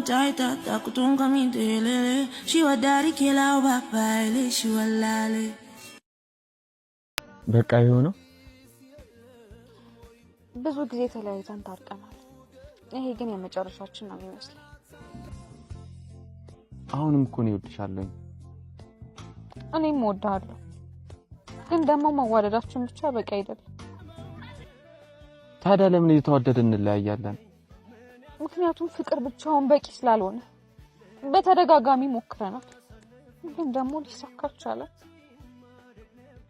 taita takutunga mintelele shiwadari kila babaile shiwalale በቃ ይሆነው ብዙ ጊዜ ተለያይተን ታርቀናል ይሄ ግን የመጨረሻችን ነው የሚመስለው አሁንም እኮ ነው ይወድሻለሁ እኔም ወዳለሁ ግን ደግሞ መዋደዳችን ብቻ በቂ አይደለም ታዲያ ለምን እየተዋደድን እንለያያለን ምክንያቱም ፍቅር ብቻውን በቂ ስላልሆነ በተደጋጋሚ ሞክረናል ግን ደግሞ ሊሳካ አልቻለም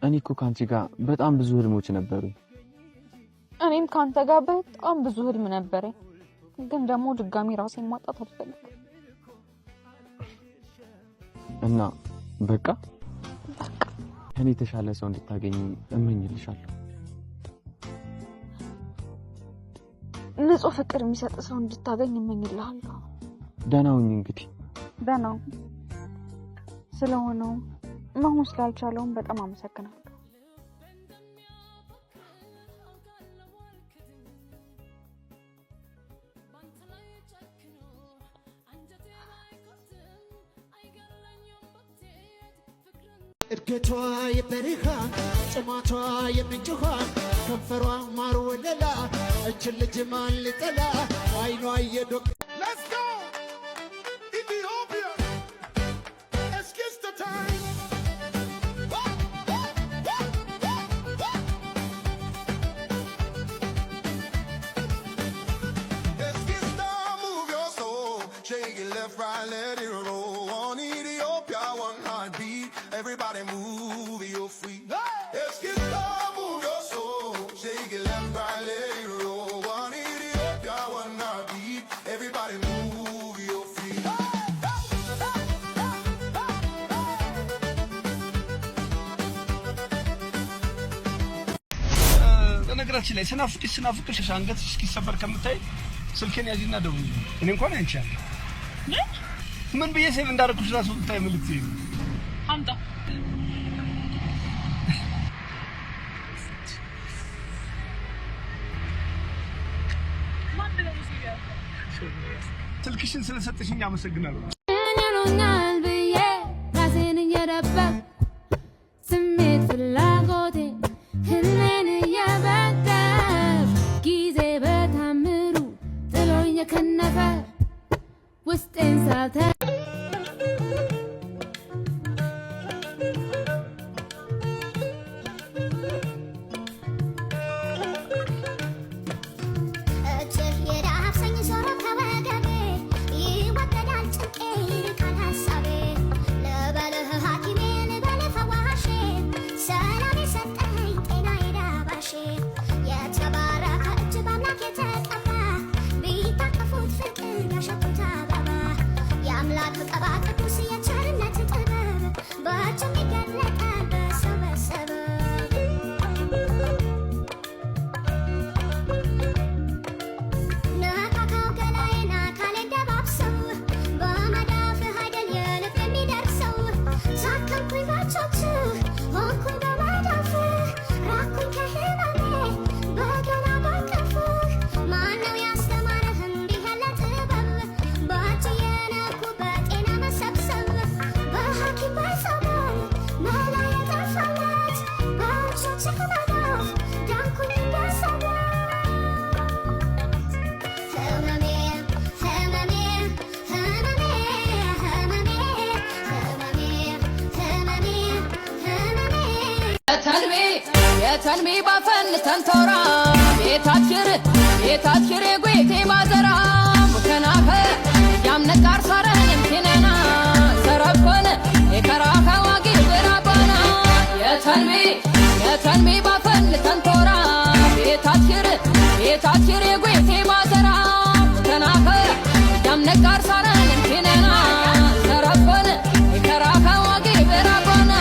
እኔ እኮ ካንቺ ጋር በጣም ብዙ ህልሞች ነበሩ እኔም ካንተ ጋር በጣም ብዙ ህልም ነበረኝ ግን ደግሞ ድጋሚ ራሴን ማጣት አልፈልግም እና በቃ እኔ ተሻለ ሰው እንድታገኝ እመኝልሻለሁ ንጹህ ፍቅር የሚሰጥ ሰው እንድታገኝ እመኝልሃለሁ ደህና ሁኚ እንግዲህ ደህና ስለሆነው መሆን ስላልቻለው በጣም አመሰግናለሁ እድገቷ የበረሃ ጽማቷ የምንጭኋ ከንፈሯ ማር ወለላ እችን ልጅ ማን ሊጠላ አይኗ የዶቅ Let's go Ethiopia It's kiss the time Let's kiss the move your soul shake it left right let it roll on Ethiopia one heartbeat Everybody move your feet. Let's get started, move your soul. Shake it left, right, let it roll. One Ethiopia, one heartbeat. Everybody move your feet. በነገራችን ላይ ስናፍቅሽ አንገት እስኪሰበር ከምታይ ስልኬን ያዚና ደውዪ እኔ እንኳን አንቻል ምን ብዬ ሴቭ እንዳደረኩሽ ራሱ ብታይ መልክት ይሄ አምጣ ስልክሽን ስለሰጠሽኝ አመሰግናለሁ እኔ ብዬ ራሴን እየደበቅ ስሜት ፍላጎቴ ህልሜን እየበደር ጊዜ በታምሩ ጥሎኝ የከነፈ ውስጤን ሳተ ተንሚ ባፈን ተንቶራ ቤታችር ጉይቴ ማዘራ ሙከናፈ ያምነቃር ሳረን እንቲነና ሰረኮነ የከራካ ዋጊ ብራባና የተንሚ ባፈን ተንቶራ ቤታችር ጉይቴ ማዘራ ሙከናፈ ያምነቃር ሳረን እንቲነና ሰረኮነ የከራካ ዋጊ ብራባና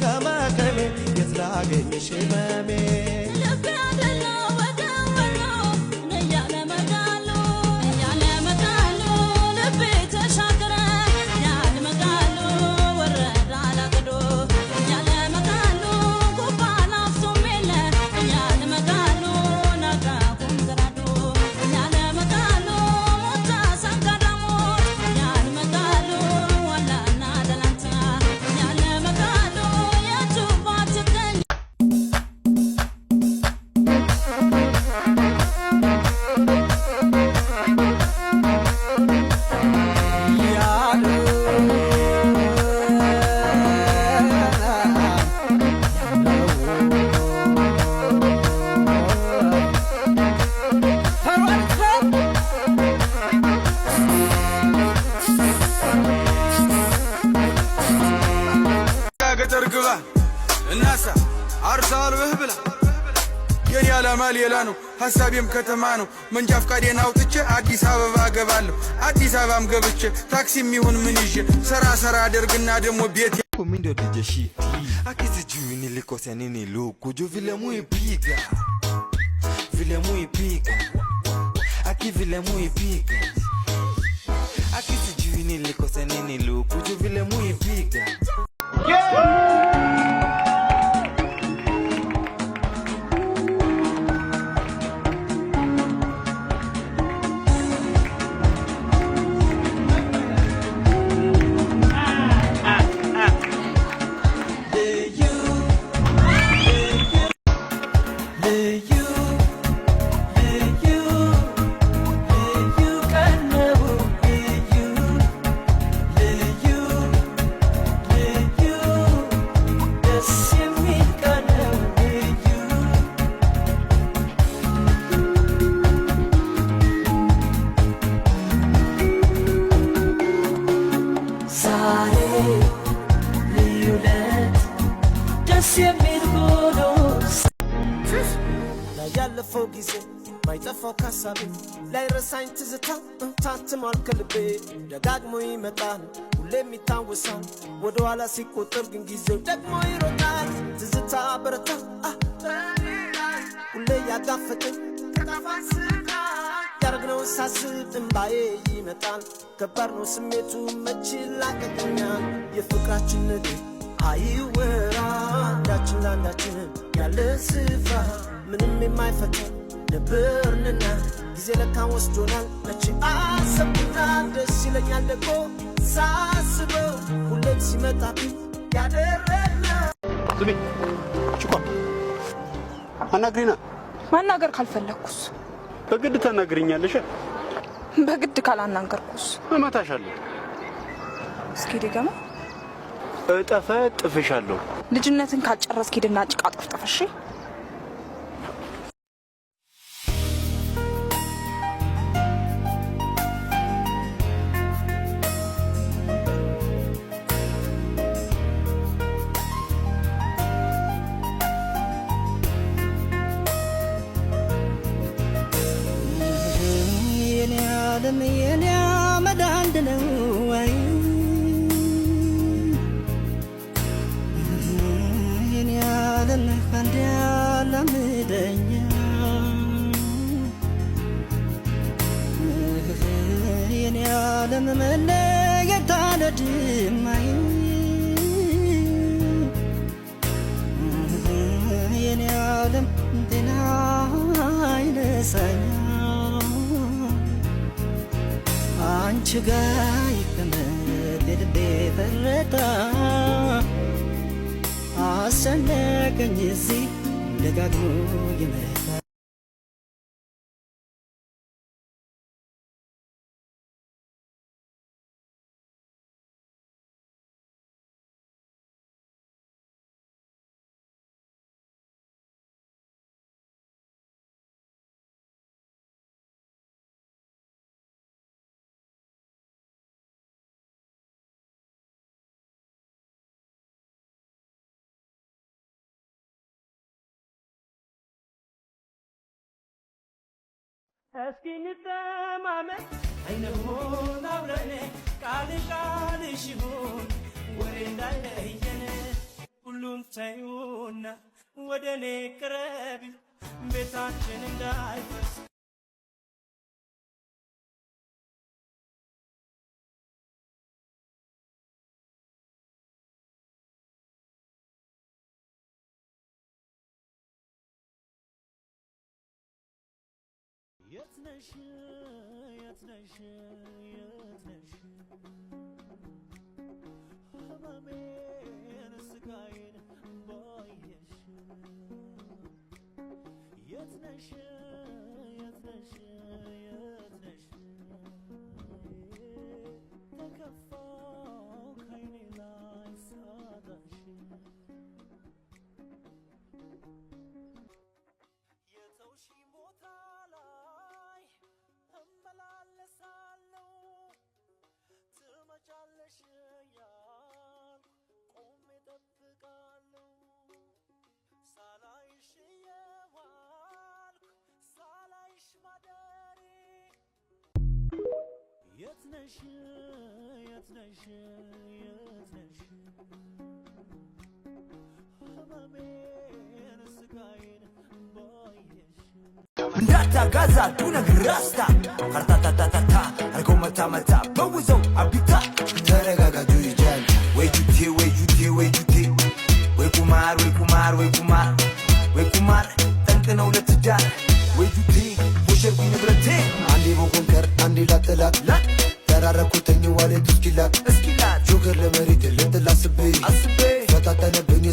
ከመከሜ የት ላገኝሽ ህመሜ ሌላ ነው ሐሳቤም ከተማ ነው መንጃ ፍቃዴን አውጥቼ አዲስ አበባ ገባለሁ አዲስ አበባም ገብቼ ታክሲም ይሁን ምን ይዤ ሰራ አደርግና ደሞ ቤት Comindo de jeshiti Akisi juu nilikosea nini luku Juu vile muipiga Aki vile muipiga Akisi juu nilikosea nini luku Juu vile muipiga ያለፈው ጊዜ ማይጠፋው ካሳቤ ላይ ረሳኝ ትዝታ ታትሟል ከልቤ ደጋግሞ ይመጣል ሁሌም ይታወሳል ወደ ኋላ ሲቆጠር ግን ጊዜው ደግሞ ይሮጣል ትዝታ በረታ ሁሌ ያጋፈጠኝ ከጣፋን ስቃ ያረግነው ሳስብ እንባዬ ይመጣል ከባድ ነው ስሜቱ መች ላቀቀኛል የፍቅራችን ነገር አይወራ አንዳችን ለአንዳችን ያለ ስፍራ ምንም የማይፈታ ነበርንና ጊዜ ለካ ወስዶናል መቼ አሰብኩና ደስ ይለኛል ደግሞ ሳስበው ሁሌም ሲመጣብኝ ያደረግነው ዝም ችኳ አናግሪና ማናገር ካልፈለኩስ በግድ ታናግሪኛለሽ በግድ ካላናገርኩስ እመታሻለሁ እስኪ ድገማ ጥፍሻለሁ ልጅነትን ካልጨረስክ ሂድና ጭቃ ጥፍጥፍሽ የኔ መዳንድ ነው ወይ የኔ ዓለም አንድ ያለምደኛ የኔ ዓለም መለየት አልወድማይ የኔ ዓለም ጤና አይነሳኝ አንቺ ጋር ይቀመጥ ልቤ ፈረታ አሰነቀኝ እዚህ ደጋግሞ ይመጣ እስኪ እንተማመን አይነሆን አብረን ቃል ይሁን ወሬ እንዳይለየን ሁሉ ተዩና ወደኔ ቅረቢ ቤታችን እንዳይፈርስ የትነሽ ህመሜን ስቃዬን ባየሽ የትነሽ ተከፋው ከዓይኔ ላይ ሳጣሽ የተውሽኝ ቦታ ላይ እመላለሳለሁ ትመጫለሽ እያልኩ ቆሜ እጠብቃለሁ ሳላይሽ እየዋልኩ ሳላይሽ ማደሬ የት ነሽ ህመሜን ስቃዬን ባየሽ እንዳታጋዛ ዱነግራስታ ካርታታታታ አርጎ መታ በውዘው አቢታ ተረጋጋ ጁሪጃል ወይ ጁቴ ወይ ቁማር ጠንቅ ነው ለትዳር ወይ ጁቴ ቦሸርቢ ንብረቴ አንዴ በኮንከር አንዴ ላጥላት ተራረኩተኝ ዋሌት እስኪላት ጆገር ለመሬት ልጥላ አስቤ ፈታተነብኝ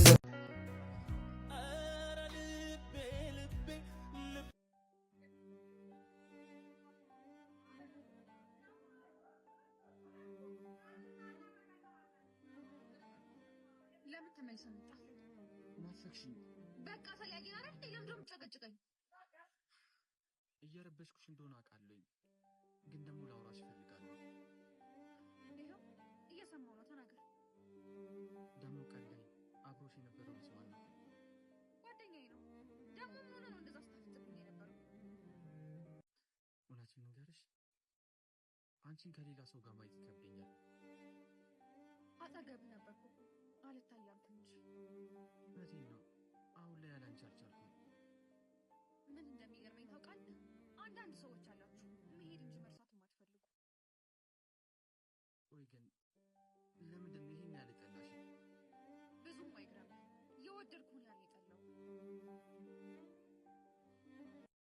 ለምን ተመልሰህ መጣ? ናፈቅሽኝ። በቃ ተለያየን አይደል? ለምን ደም ጨቀጭቀኝ? እየረበሽኩሽ እንደሆነ አውቃለሁ፣ ግን ደግሞ ላውራሽ እፈልጋለሁ። ይኸው እየሰማሁ ነው፣ ተናገር። ደግሞ ቀን ላይ አብሮሽ የነበረው ሰው አለ። ጓደኛዬ ነው። ደግሞ ምን ሆነ ነው እንደዛ ስታፍጥብኝ የነበረው? እውነቱን ንገርሽ፣ አንቺን ከሌላ ሰው ጋር ማየት ይከብደኛል። አጠገብህ ነበርኩ አልታያም ትንሽ። እውነቴን ነው፣ አሁን ላይ ያላንቺ አልቻልኩም። ምን እንደሚገርመኝ ታውቃለህ? አንዳንድ ሰዎች አላችሁ መሄድ እንጂ መርሳት የማትፈልጉ። ቆይ ግን ለምንድን ነው ይሄን ያህል የጠላሽ? ብዙም አይግረምህ፣ የወደድኩህን ያህል የጠላው። በቃ የእናንተ ነገር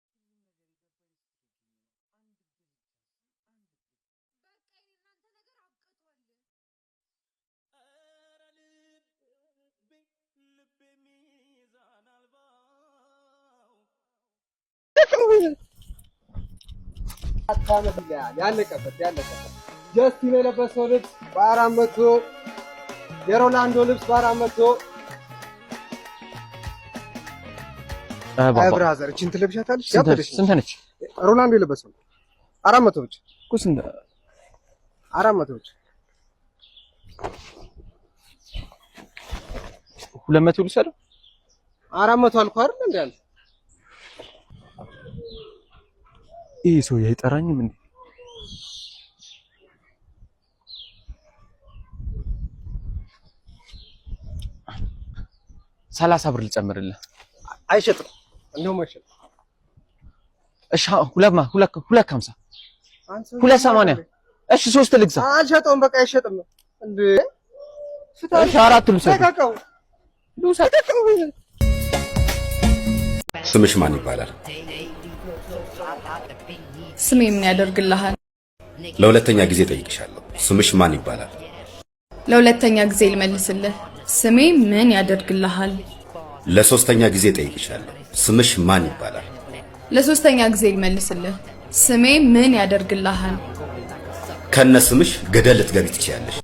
አብቅቷል። ኧረ ልቤ ሚዛን አልባው አታመት ያለቀበት ጀስቲን የለበሰው ልብስ በ400 የሮላንዶ ልብስ በ400 ብራዘር እቺን ትለብሻታለሽ? ስንት ነች? ሮላንዶ የለበሰው 400 ብቻ እኮ ስንት? 400 ብቻ 200 ልውሰደው? 400 አልኩህ አይደል እንዴ? ያለ ይሄ ሰው አይጠራኝም እንዴ? ሰላሳ ብር ልጨምርልህ። አይሸጥም፣ እንደውም አይሸጥም። እሺ 250 280 እሺ 3 ልግዛ። አልሸጠውም፣ በቃ አይሸጥም እንዴ? እሺ 4 ልውሰደው። ስምሽ ማን ይባላል? ስሜ ምን ያደርግልሃል? ለሁለተኛ ጊዜ ጠይቅሻለሁ። ስምሽ ማን ይባላል? ለሁለተኛ ጊዜ ልመልስልህ። ስሜ ምን ያደርግልሃል? ለሶስተኛ ጊዜ ጠይቅሻለሁ። ስምሽ ማን ይባላል? ለሶስተኛ ጊዜ ልመልስልህ። ስሜ ምን ያደርግልሃል? ከነ ስምሽ ገደል ልትገቢ ትችያለሽ።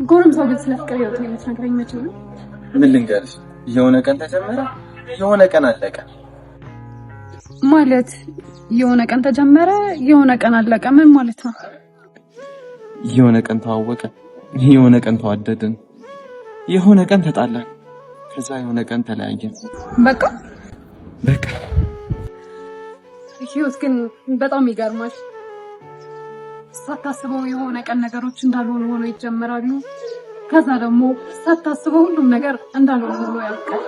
ጎረምሳው ግን ስለ ፍቅር ህይወት ነው የምትነግረኝ መቼ ነው? ምን ልንገርሽ? የሆነ ቀን ተጀመረ፣ የሆነ ቀን አለቀ። ማለት የሆነ ቀን ተጀመረ፣ የሆነ ቀን አለቀ ምን ማለት ነው? የሆነ ቀን ተዋወቀን፣ የሆነ ቀን ተዋደድን፣ የሆነ ቀን ተጣላን፣ ከዛ የሆነ ቀን ተለያየን። በቃ ህይወት ግን በጣም ይገርማል። ሳታስበው የሆነ ቀን ነገሮች እንዳልሆኑ ሆኖ ይጀምራሉ። ከዛ ደግሞ ሳታስበው ሁሉም ነገር እንዳልሆነ ብሎ ያልቃል።